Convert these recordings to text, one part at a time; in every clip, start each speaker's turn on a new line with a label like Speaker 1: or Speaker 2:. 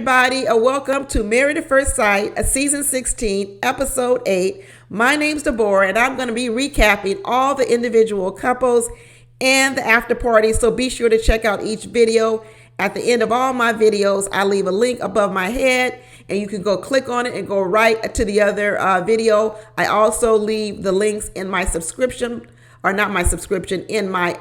Speaker 1: everybody. Welcome to Married at First Sight, season 16, episode 8. My name's Deborah, and I'm going to be recapping all the individual couples and the after party. So be sure to check out each video. At the end of all my videos, I leave a link above my head, and you can go click on it and go right to the other video. I also leave the links in my subscription, or not my subscription, in my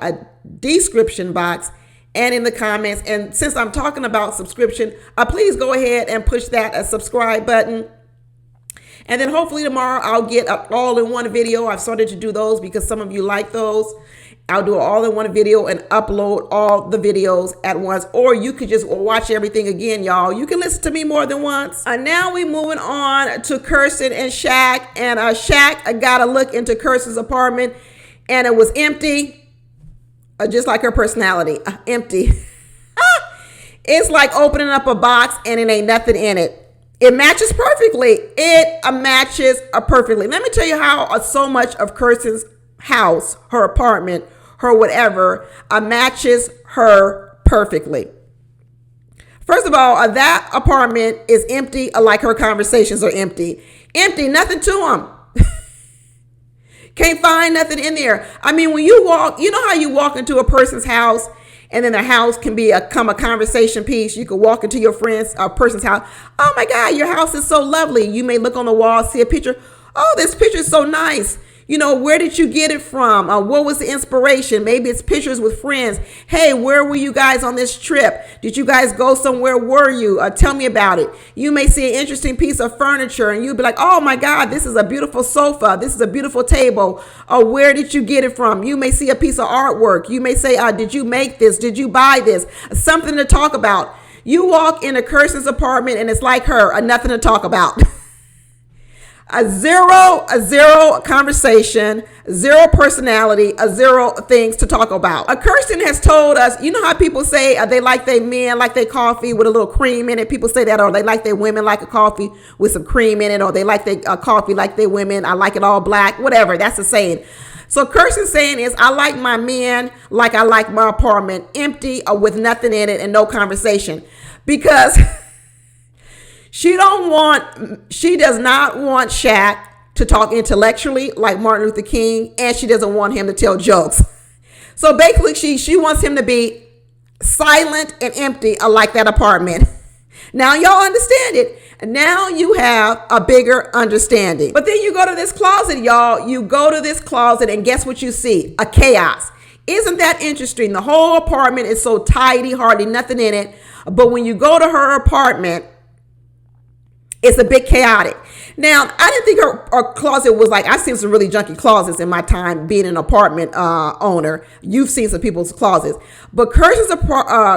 Speaker 1: description box and in the comments. And since I'm talking about subscription, please go ahead and push that subscribe button. And then hopefully tomorrow I'll get an all-in-one video. I've started to do those because some of you like those. I'll do an all-in-one video and upload all the videos at once. Or you could just watch everything again, y'all. You can listen to me more than once. Now we moving on to Kirsten and Shaq. And Shaq got a look into Kirsten's apartment, and it was empty. Just like her personality, empty. It's like opening up a box and it ain't nothing in it. It matches perfectly. It matches perfectly. Let me tell you how so much of Kirsten's house, her apartment, her whatever, matches her perfectly. First of all, that apartment is empty, like her conversations are empty. Empty, nothing to them. Can't find nothing in there. I mean, when you walk, you know how you walk into a person's house and then the house can become a conversation piece. You could walk into your friend's person's house. Oh my God, your house is so lovely. You may look on the wall, see a picture. Oh, this picture is so nice. You know, where did you get it from? What was the inspiration? Maybe it's pictures with friends. Hey, where were you guys on this trip? Did you guys go somewhere? Were you? Tell me about it. You may see an interesting piece of furniture and you'll be like, oh my God, this is a beautiful sofa. This is a beautiful table. Where did you get it from? You may see a piece of artwork. You may say, did you make this? Did you buy this? Something to talk about. You walk into Kirsten's apartment and it's like her, nothing to talk about. A zero conversation, zero personality, zero things to talk about. Kirsten has told us, you know how people say they like their men like their coffee with a little cream in it. People say that, or they like their women like a coffee with some cream in it, or they like their coffee like their women. I like it all black, whatever. That's the saying. So Kirsten's saying is, I like my men like I like my apartment, empty or with nothing in it and no conversation, because she does not want Shaq to talk intellectually like Martin Luther King, and she doesn't want him to tell jokes. So basically, she wants him to be silent and empty like that apartment. Now y'all understand it. Now you have a bigger understanding. But then you go to this closet, y'all. You go to this closet and guess what you see? A chaos. Isn't that interesting? The whole apartment is so tidy, hardly nothing in it. But when you go to her apartment, it's a bit chaotic. Now, I didn't think her closet was like, I've seen some really junky closets in my time being an apartment owner. You've seen some people's closets. But Kirsten's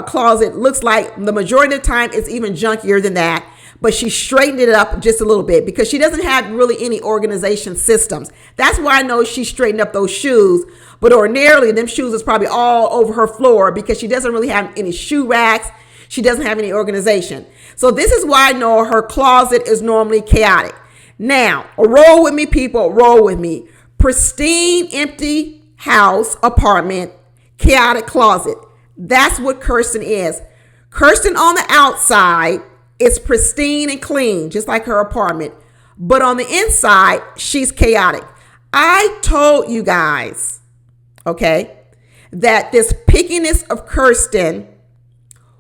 Speaker 1: closet looks like the majority of the time it's even junkier than that. But she straightened it up just a little bit because she doesn't have really any organization systems. That's why I know she straightened up those shoes. But ordinarily, them shoes is probably all over her floor because she doesn't really have any shoe racks. She doesn't have any organization. So this is why I know her closet is normally chaotic. Now, roll with me, people. Roll with me. Pristine, empty house, apartment, chaotic closet. That's what Kirsten is. Kirsten on the outside is pristine and clean, just like her apartment. But on the inside, she's chaotic. I told you guys, okay, that this pickiness of Kirsten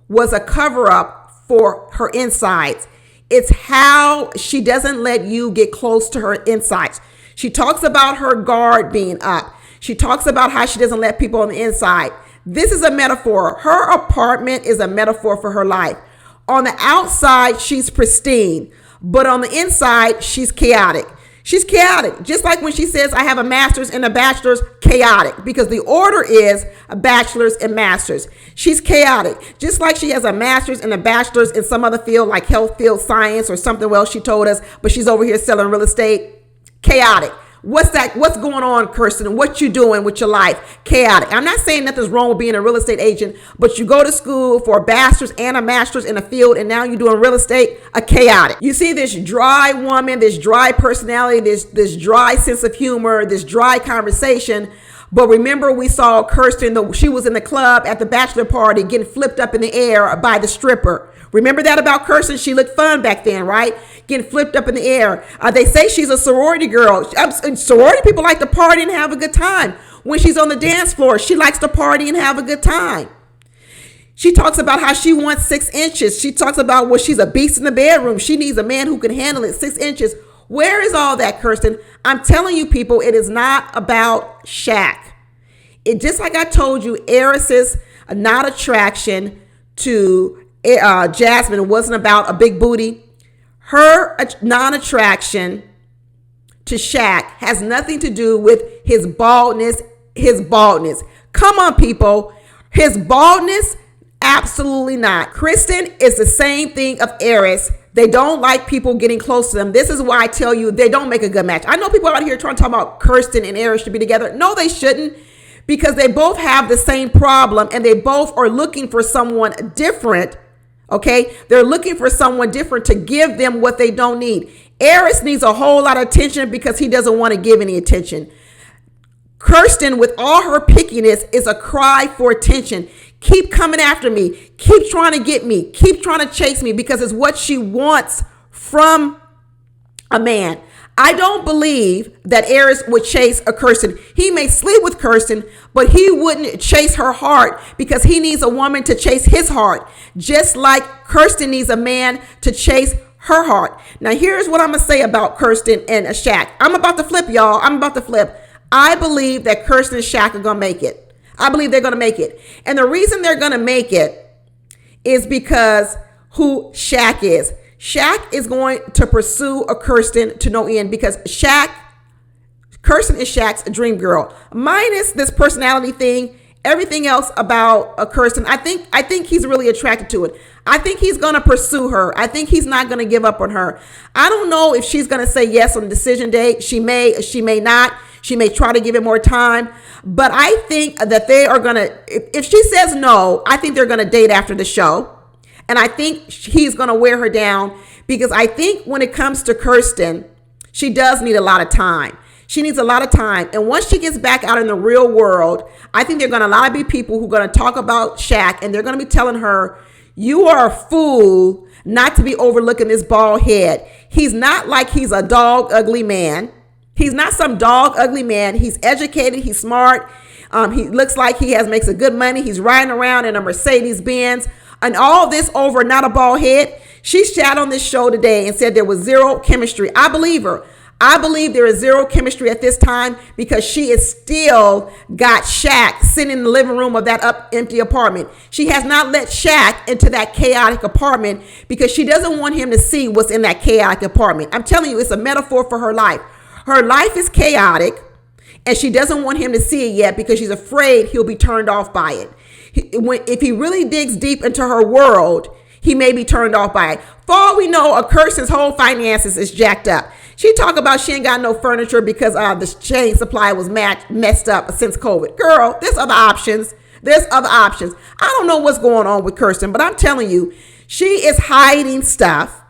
Speaker 1: was a cover-up for her insides. It's how she doesn't let you get close to her insides. She talks about her guard being up. She talks about how she doesn't let people on the inside. This is a metaphor. Her apartment is a metaphor for her life. On the outside, she's pristine, but on the inside, she's chaotic. She's chaotic. Just like when she says, I have a master's and a bachelor's, chaotic, because the order is a bachelor's and master's. She's chaotic. Just like she has a master's and a bachelor's in some other field, like health field, science, or something else she told us, but she's over here selling real estate. Chaotic. What's that? What's going on, Kirsten? What you doing with your life? Chaotic. I'm not saying nothing's wrong with being a real estate agent, but you go to school for a bachelor's and a master's in a field, and now you're doing real estate. A chaotic. You see this dry woman, this dry personality, this dry sense of humor, this dry conversation. But remember, we saw Kirsten, she was in the club at the bachelor party getting flipped up in the air by the stripper. Remember that about Kirsten? She looked fun back then, right? Getting flipped up in the air. They say she's a sorority girl. Sorority people like to party and have a good time. When she's on the dance floor, she likes to party and have a good time. She talks about how she wants 6 inches. She talks about, well, she's a beast in the bedroom. She needs a man who can handle it, 6 inches. Where is all that, Kirsten? I'm telling you, people, it is not about Shaq. It just like I told you, Eris's not attraction to Jasmine wasn't about a big booty. Her non-attraction to Shaq has nothing to do with his baldness. Come on, people. His baldness, absolutely not. Kristen is the same thing of Eris. They don't like people getting close to them. This is why I tell you they don't make a good match. I know people out here trying to talk about Kirsten and Eris should be together. No, they shouldn't, because they both have the same problem and they both are looking for someone different. Okay, they're looking for someone different to give them what they don't need. Eris needs a whole lot of attention because he doesn't want to give any attention. Kirsten, with all her pickiness, is a cry for attention. Keep coming after me. Keep trying to get me. Keep trying to chase me, because it's what she wants from a man. I don't believe that Eris would chase a Kirsten. He may sleep with Kirsten, but he wouldn't chase her heart, because he needs a woman to chase his heart, just like Kirsten needs a man to chase her heart. Now, here's what I'm going to say about Kirsten and Shaq. I'm about to flip, y'all. I'm about to flip. I believe that Kirsten and Shaq are going to make it. I believe they're going to make it. And the reason they're going to make it is because who Shaq is. Shaq is going to pursue a Kirsten to no end, because Kirsten is Shaq's dream girl. Minus this personality thing, everything else about Kirsten, I think he's really attracted to it. I think he's going to pursue her. I think he's not going to give up on her. I don't know if she's going to say yes on the decision date. She may not. She may try to give it more time. But I think that they are going to, if she says no, I think they're going to date after the show. And I think he's going to wear her down, because I think when it comes to Kirsten, she does need a lot of time. She needs a lot of time. And once she gets back out in the real world, I think there are going to a lot of be people who are going to talk about Shaq, and they're going to be telling her, you are a fool not to be overlooking this bald head. He's not like he's a dog ugly man. He's not some dog ugly man. He's educated. He's smart. He looks like he makes a good money. He's riding around in a Mercedes Benz, and all this over not a bald head. She sat on this show today and said there was zero chemistry. I believe her. I believe there is zero chemistry at this time, because she is still got Shaq sitting in the living room of that empty apartment. She has not let Shaq into that chaotic apartment because she doesn't want him to see what's in that chaotic apartment. I'm telling you, it's a metaphor for her life. Her life is chaotic, and she doesn't want him to see it yet because she's afraid he'll be turned off by it. If he really digs deep into her world, he may be turned off by it. For all we know, Kirsten's whole finances is jacked up. She talk about she ain't got no furniture because the chain supply was messed up since COVID. Girl, there's other options. There's other options. I don't know what's going on with Kirsten, but I'm telling you, she is hiding stuff.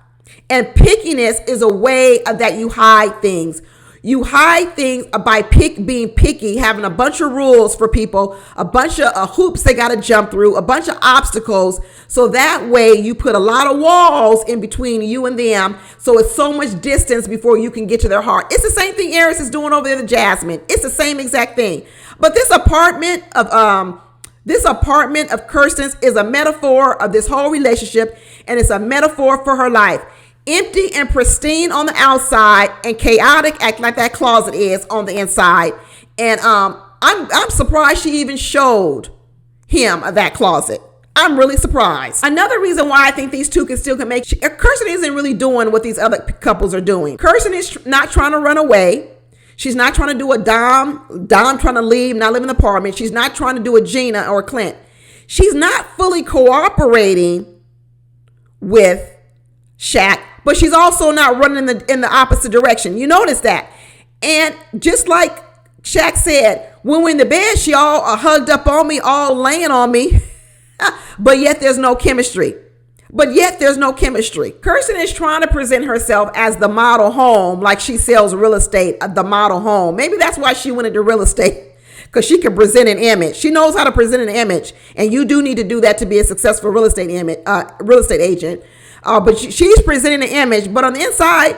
Speaker 1: And pickiness is a way that you hide things. You hide things by being picky, having a bunch of rules for people, a bunch of hoops they got to jump through, a bunch of obstacles. So that way you put a lot of walls in between you and them. So it's so much distance before you can get to their heart. It's the same thing Eris is doing over there to Jasmine. It's the same exact thing. But this apartment of Kirsten's is a metaphor of this whole relationship, and it's a metaphor for her life. Empty and pristine on the outside, and chaotic, act like that closet is on the inside. And I'm surprised she even showed him that closet. I'm really surprised. Another reason why I think these two can make, Kirsten isn't really doing what these other couples are doing. Kirsten is not trying to run away. She's not trying to do a Dom trying to leave, not live in the apartment. She's not trying to do a Gina or a Clint. She's not fully cooperating with Shaq, but she's also not running in the opposite direction. You notice that. And just like Shaq said, when we're in the bed, she all hugged up on me, all laying on me, but yet there's no chemistry. Kirsten is trying to present herself as the model home, like she sells real estate, the model home. Maybe that's why she went into real estate, because she can present an image. She knows how to present an image, and you do need to do that to be a successful real estate agent. But she's presenting an image, but on the inside,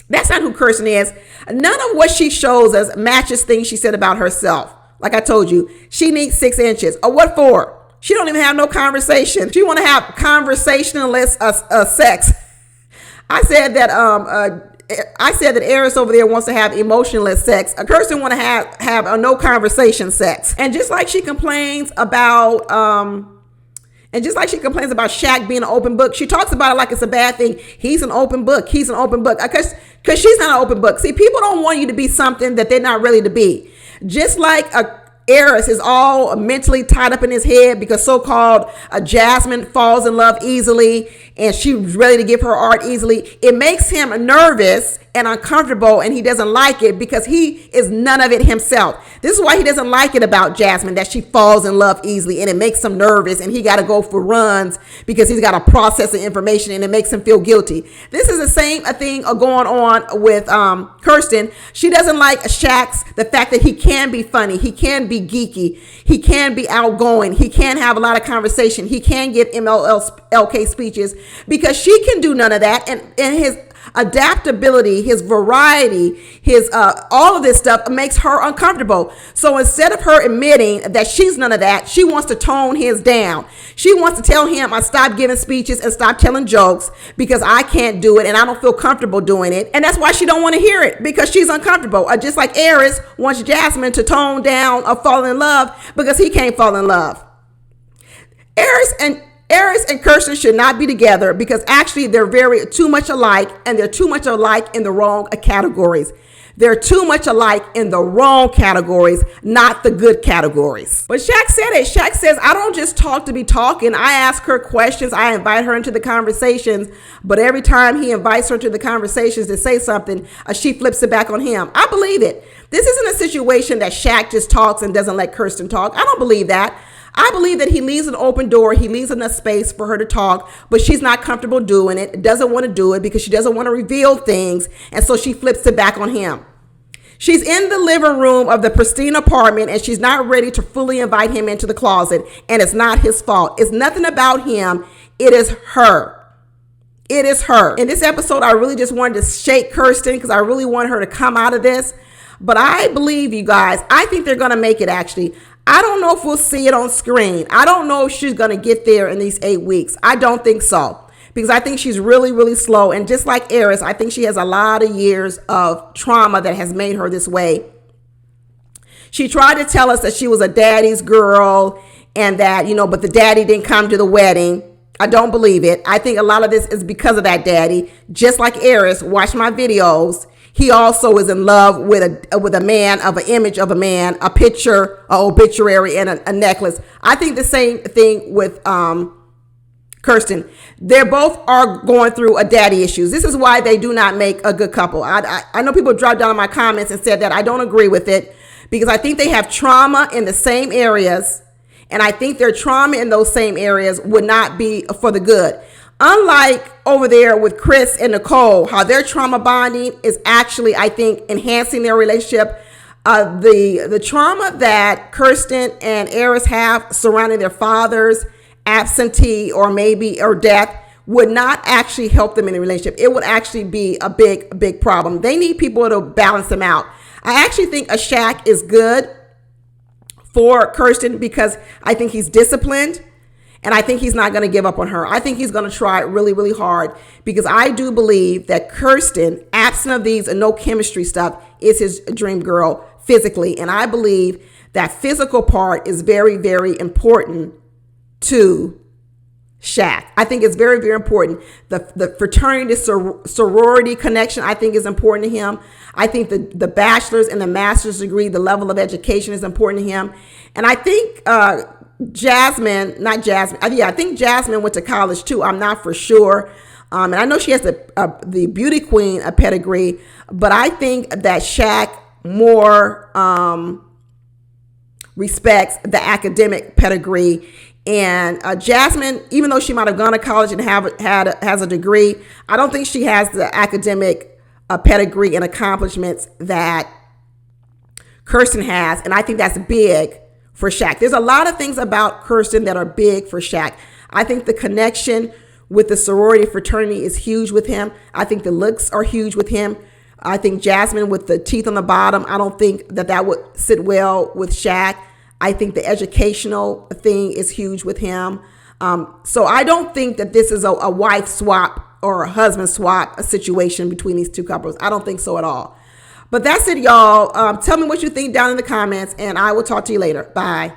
Speaker 1: that's not who Kirsten is. None of what she shows us matches things she said about herself. Like I told you, she needs 6 inches. What for? She don't even have no conversation. She want to have conversationless sex. I said that Eris over there wants to have emotionless sex. Kirsten want to have a no conversation sex. And just like she complains about Shaq being an open book, she talks about it like it's a bad thing. He's an open book. He's an open book. Because she's not an open book. See, people don't want you to be something that they're not ready to be. Just like Eris is all mentally tied up in his head because so-called Jasmine falls in love easily and she's ready to give her art easily. It makes him nervous and uncomfortable, and he doesn't like it because he is none of it himself. This is why he doesn't like it about Jasmine, that she falls in love easily, and it makes him nervous, and he got to go for runs because he's got to process the information, and it makes him feel guilty. This is the same thing going on with Kirsten. She doesn't like the fact that he can be funny, he can be geeky, he can be outgoing, he can have a lot of conversation, he can give MLK speeches, because she can do none of that, and his adaptability, his variety, his all of this stuff makes her uncomfortable. So instead of her admitting that she's none of that, she wants to tone his down. She wants to tell him, I stop giving speeches and stop telling jokes because I can't do it and I don't feel comfortable doing it. And that's why she don't want to hear it, because she's uncomfortable. Just like Eris wants Jasmine to tone down or fall in love because he can't fall in love. Eris and Kirsten should not be together because actually they're too much alike, and they're too much alike in the wrong categories. They're too much alike in the wrong categories, not the good categories. But Shaq said it. Shaq says, I don't just talk to be talking. I ask her questions. I invite her into the conversations. But every time he invites her to the conversations to say something, she flips it back on him. I believe it. This isn't a situation that Shaq just talks and doesn't let Kirsten talk. I don't believe that. I believe that he leaves an open door. He leaves enough space for her to talk, but she's not comfortable doing it, doesn't want to do it because she doesn't want to reveal things. And so she flips it back on him. She's in the living room of the pristine apartment, and she's not ready to fully invite him into the closet. And it's not his fault. It's nothing about him. It is her. It is her. In this episode, I really just wanted to shake Kirsten because I really want her to come out of this. But I believe, you guys, I think they're going to make it, actually. I don't know if we'll see it on screen. I don't know if she's going to get there in these 8 weeks. I don't think so, because I think she's really, really slow. And just like Eris, I think she has a lot of years of trauma that has made her this way. She tried to tell us that she was a daddy's girl and that, but the daddy didn't come to the wedding. I don't believe it. I think a lot of this is because of that daddy. Just like Eris, watch my videos. He also is in love with a man, of an image of a man, a picture, an obituary, and a necklace. I think the same thing with Kirsten. They both are going through a daddy issues. This is why they do not make a good couple. I know people dropped down in my comments and said that. I don't agree with it, because I think they have trauma in the same areas, and I think their trauma in those same areas would not be for the good. Unlike over there with Chris and Nicole, how their trauma bonding is actually, I think, enhancing their relationship. The trauma that Kirsten and Eris have surrounding their father's absentee or death would not actually help them in the relationship. It would actually be a big problem. They need people to balance them out. I actually think a Shaq is good for Kirsten because I think he's disciplined. And I think he's not going to give up on her. I think he's going to try really, really hard, because I do believe that Kirsten, absent of these and no chemistry stuff, is his dream girl physically. And I believe that physical part is very, very important to Shaq. I think it's very, very important. The fraternity, sorority connection, I think, is important to him. I think the bachelor's and the master's degree, the level of education, is important to him. And I think I think Jasmine went to college too. I'm not for sure. And I know she has the beauty queen pedigree, but I think that Shaq more respects the academic pedigree. And Jasmine, even though she might have gone to college and has a degree, I don't think she has the academic pedigree and accomplishments that Kirsten has, and I think that's big for Shaq. There's a lot of things about Kirsten that are big for Shaq. I think the connection with the sorority fraternity is huge with him. I think the looks are huge with him. I think Jasmine with the teeth on the bottom, I don't think that would sit well with Shaq. I think the educational thing is huge with him. So I don't think that this is a wife swap or a husband swap situation between these two couples. I don't think so at all. But that's it, y'all. Tell me what you think down in the comments, and I will talk to you later. Bye.